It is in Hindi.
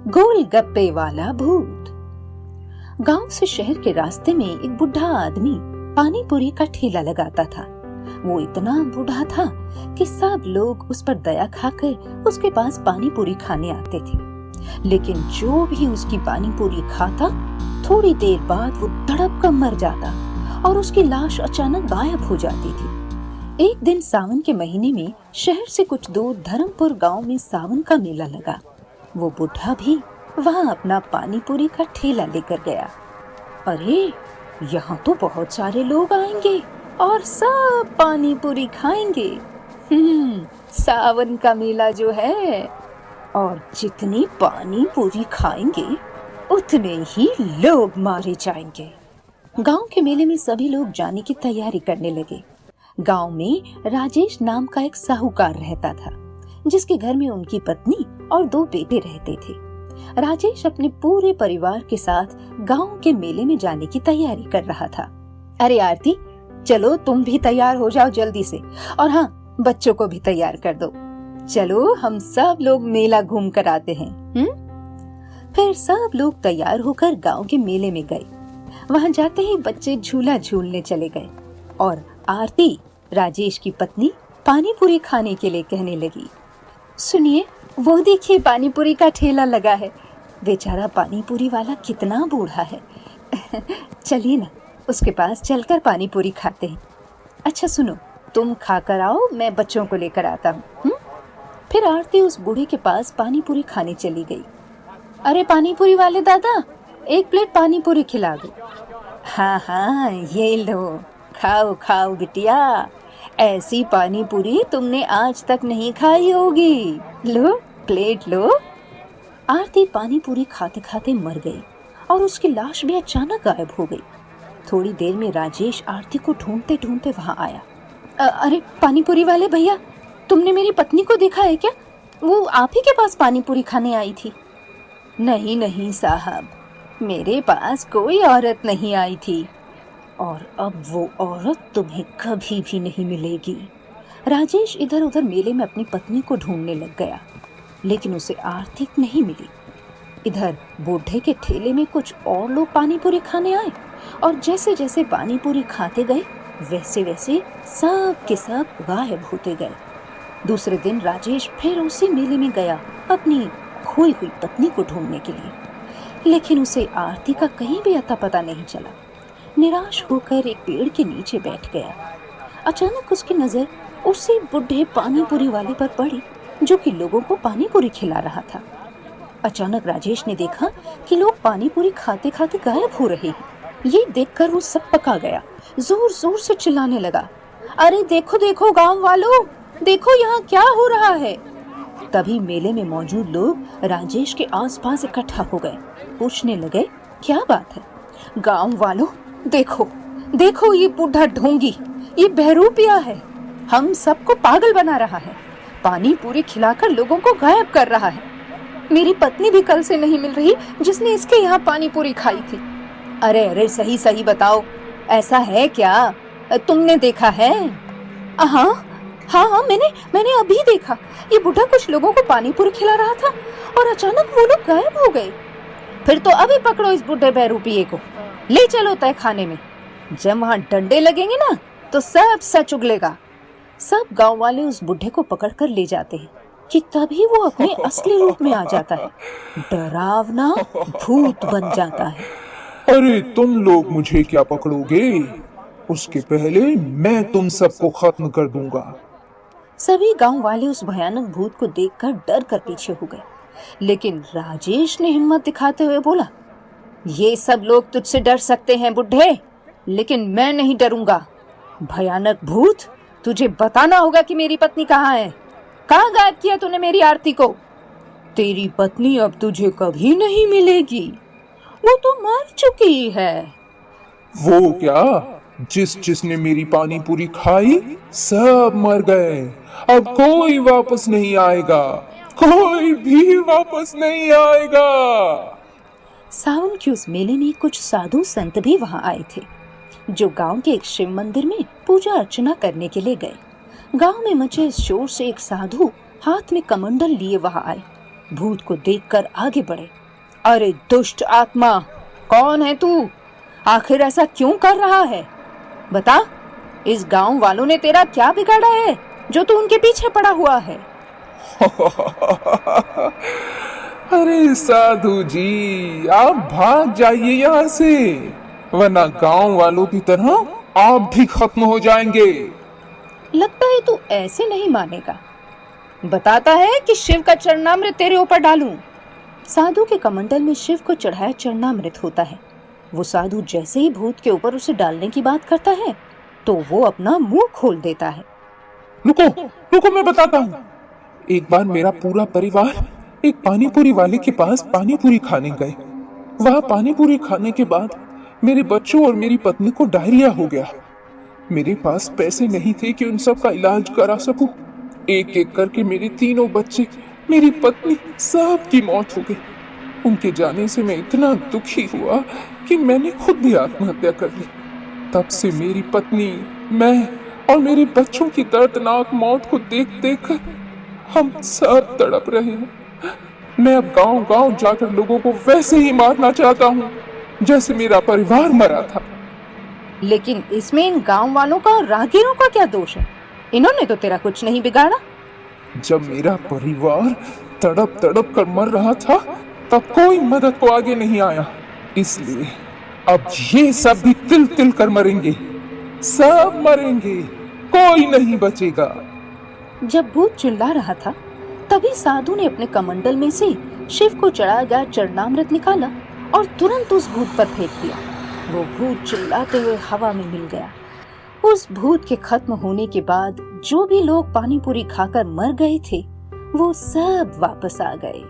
गोलगप्पे वाला भूत। गांव से शहर के रास्ते में एक बुढ़ा आदमी पानी पूरी का ठेला लगाता था। वो इतना बूढ़ा था कि सब लोग उस पर दया खाकर उसके पास पानी पूरी खाने आते थे। लेकिन जो भी उसकी पानी पूरी खाता, थोड़ी देर बाद वो तड़प कर मर जाता और उसकी लाश अचानक गायब हो जाती थी। एक दिन सावन के महीने में शहर से कुछ दूर धर्मपुर गांव में सावन का मेला लगा। वो बुढ़ा भी वहाँ अपना पानी पूरी का ठेला लेकर गया। अरे, यहाँ तो बहुत सारे लोग आएंगे और सब पानी पूरी खाएंगे। सावन का मेला जो है, और जितनी पानी पूरी खाएंगे उतने ही लोग मारे जाएंगे। गांव के मेले में सभी लोग जाने की तैयारी करने लगे। गांव में राजेश नाम का एक साहूकार रहता था, जिसके घर में उनकी पत्नी और 2 बेटे रहते थे। राजेश अपने पूरे परिवार के साथ गांव के मेले में जाने की तैयारी कर रहा था। अरे आरती, चलो तुम भी तैयार हो जाओ जल्दी से, और हाँ, बच्चों को भी तैयार कर दो। चलो हम सब लोग मेला घूम कर आते हैं। फिर सब लोग तैयार होकर गांव के मेले में गए। वहां जाते ही बच्चे झूला झूलने चले गए और आरती, राजेश की पत्नी, पानी पूरी खाने के लिए कहने लगी, सुनिए, वो देखिए पानी पूरी का ठेला लगा है। बेचारा पानी पूरी वाला कितना बूढ़ा है। चलिए ना, उसके पास चलकर पानी पूरी खाते हैं। अच्छा सुनो, तुम खाकर आओ, मैं बच्चों को लेकर आता हूँ। फिर आरती उस बूढ़े के पास पानी पूरी खाने चली गई। अरे पानी पूरी वाले दादा, 1 प्लेट पानी पूरी खिला दो। हाँ हाँ, ये लो, खाओ खाओ बिटिया, ऐसी पानी पूरी तुमने आज तक नहीं खाई होगी। लो, प्लेट लो। आरती पानी पूरी खाते खाते मर गई और उसकी लाश भी अचानक गायब हो गई। थोड़ी देर में राजेश आरती को ढूंढते ढूंढते वहां आया। अरे पानी पूरी वाले भैया, तुमने मेरी पत्नी को देखा है क्या? वो आप ही के पास पानी पूरी खाने आई थी। नहीं नहीं साहब, मेरे पास कोई औरत नहीं आई थी, और अब वो औरत तुम्हें कभी भी नहीं मिलेगी। राजेश इधर उधर मेले में अपनी पत्नी को ढूंढने लग गया, लेकिन उसे आरती नहीं मिली। इधर बूढ़े के ठेले में कुछ और लोग पानी पूरी खाने आए, और जैसे जैसे पानी पूरी खाते गए, वैसे वैसे सब के सब गायब होते गए। दूसरे दिन राजेश फिर उसी मेले में गया अपनी खोई हुई पत्नी को ढूंढने के लिए, लेकिन उसे आरती का कहीं भी अता पता नहीं चला। निराश होकर एक पेड़ के नीचे बैठ गया। अचानक उसकी नजर उसी बुढ़े पानी पूरी वाले पर पड़ी, जो कि लोगों को पानी पूरी खिला रहा था। अचानक राजेश ने देखा कि लोग पानी पूरी खाते खाते गायब हो रहे हैं। ये देखकर वो सब पका गया, जोर जोर से चिल्लाने लगा, अरे देखो देखो गांव वालों, देखो यहाँ क्या हो रहा है। तभी मेले में मौजूद लोग राजेश के आसपास इकट्ठा हो गए। पूछने लगे, क्या बात है? गांव वालों, देखो देखो, ये बूढ़ा ढोंगी, ये बहरूपिया है, हम सबको पागल बना रहा है, पानी पूरी खिलाकर लोगों को गायब कर रहा है। मेरी पत्नी भी कल से नहीं मिल रही, जिसने इसके यहाँ पानी पूरी खाई थी। अरे अरे, सही सही बताओ, ऐसा है क्या? तुमने देखा है? हाँ हाँ, मैंने अभी देखा। ये बूढ़ा कुछ लोगों को पानी पूरी खिला रहा था और अचानक वो लोग गायब हो गए। फिर तो अभी पकड़ो इस बूढ़े बहरूपिये को, ले चलो तय खाने में। जब वहाँ डंडे लगेंगे ना, तो सब सच उगलेगा। सब गांव वाले उस बुढ़े को पकड़कर ले जाते हैं कि तभी वो अपने असली रूप में आ जाता है। डरावना भूत बन जाता है। अरे तुम लोग मुझे क्या पकड़ोगे? उसके पहले मैं तुम सबको खत्म कर दूंगा। सभी गांव वाले उस भयानक भूत को देखकर डर कर पीछे हो गए, लेकिन राजेश ने हिम्मत दिखाते हुए बोला, ये सब लोग तुझसे डर सकते हैं बुढ़े, लेकिन मैं नहीं डरूंगा। भयानक भूत, तुझे बताना होगा कि मेरी पत्नी कहाँ है। कहाँ गायब किया तूने मेरी आरती को? तेरी पत्नी अब तुझे कभी नहीं मिलेगी, वो तो मर चुकी है। वो क्या? जिसने मेरी पानी पूरी खाई, सब मर गए। अब कोई वापस नहीं आएगा, कोई भी वापस नहीं आएगा। सावन के उस मेले में कुछ साधु संत भी वहां आए थे, जो गांव के एक शिव मंदिर में पूजा अर्चना करने के लिए गए। गांव में मचे इस शोर से एक साधु हाथ में कमंडल लिए वहां आए। भूत को देखकर आगे बढ़े। अरे दुष्ट आत्मा, कौन है तू? आखिर ऐसा क्यों कर रहा है? बता, इस गांव वालों ने तेरा क्या बिगाड़ा है जो तू उनके पीछे पड़ा हुआ है? अरे साधु जी, आप भाग जाइए यहाँ से, वरना गांव वालों की तरह आप भी खत्म हो जाएंगे। लगता है तू ऐसे नहीं मानेगा। बताता है कि शिव का चरणामृत तेरे ऊपर डालूं। साधु के कमंडल में शिव को चढ़ाया चरणामृत होता है। वो साधु जैसे ही भूत के ऊपर उसे डालने की बात करता है तो वो अपना मुंह खोल देता है। रुको रुको, मैं बताता हूँ। एक बार मेरा पूरा परिवार एक पानीपुरी वाले के पास पानीपुरी खाने गए। वहाँ पानीपुरी खाने के बाद मेरे बच्चों और मेरी पत्नी को डायरिया हो गया। मेरे पास पैसे नहीं थे कि उन सब का इलाज करा सकूं। एक एक करके मेरे तीनों बच्चे, मेरी पत्नी, सब की मौत हो गई। उनके जाने से मैं इतना दुखी हुआ कि मैंने खुद भी आत्महत्या कर ली। तब से मेरी पत्नी, मैं और मेरे बच्चों की दर्दनाक मौत को देख देख कर हम सब तड़प रहे हैं। मैं अब गांव गांव जाकर लोगों को वैसे ही मारना चाहता हूँ जैसे मेरा परिवार मरा था। लेकिन इसमें इन गांव वालों का और राहगीरों का क्या दोष है? इन्होंने तो तेरा कुछ नहीं बिगाड़ा। जब मेरा परिवार तड़प तड़प कर मर रहा था तब कोई मदद को आगे नहीं आया, इसलिए अब ये सब भी तिल तिल कर मरेंगे। सब मरेंगे, कोई नहीं बचेगा। जब भूत चिल्ला रहा था तभी साधु ने अपने कमंडल में से शिव को चढ़ाया गया चरणामृत निकाला और तुरंत उस भूत पर फेंक दिया। वो भूत चिल्लाते हुए हवा में मिल गया। उस भूत के खत्म होने के बाद जो भी लोग पानीपुरी खाकर मर गए थे वो सब वापस आ गए।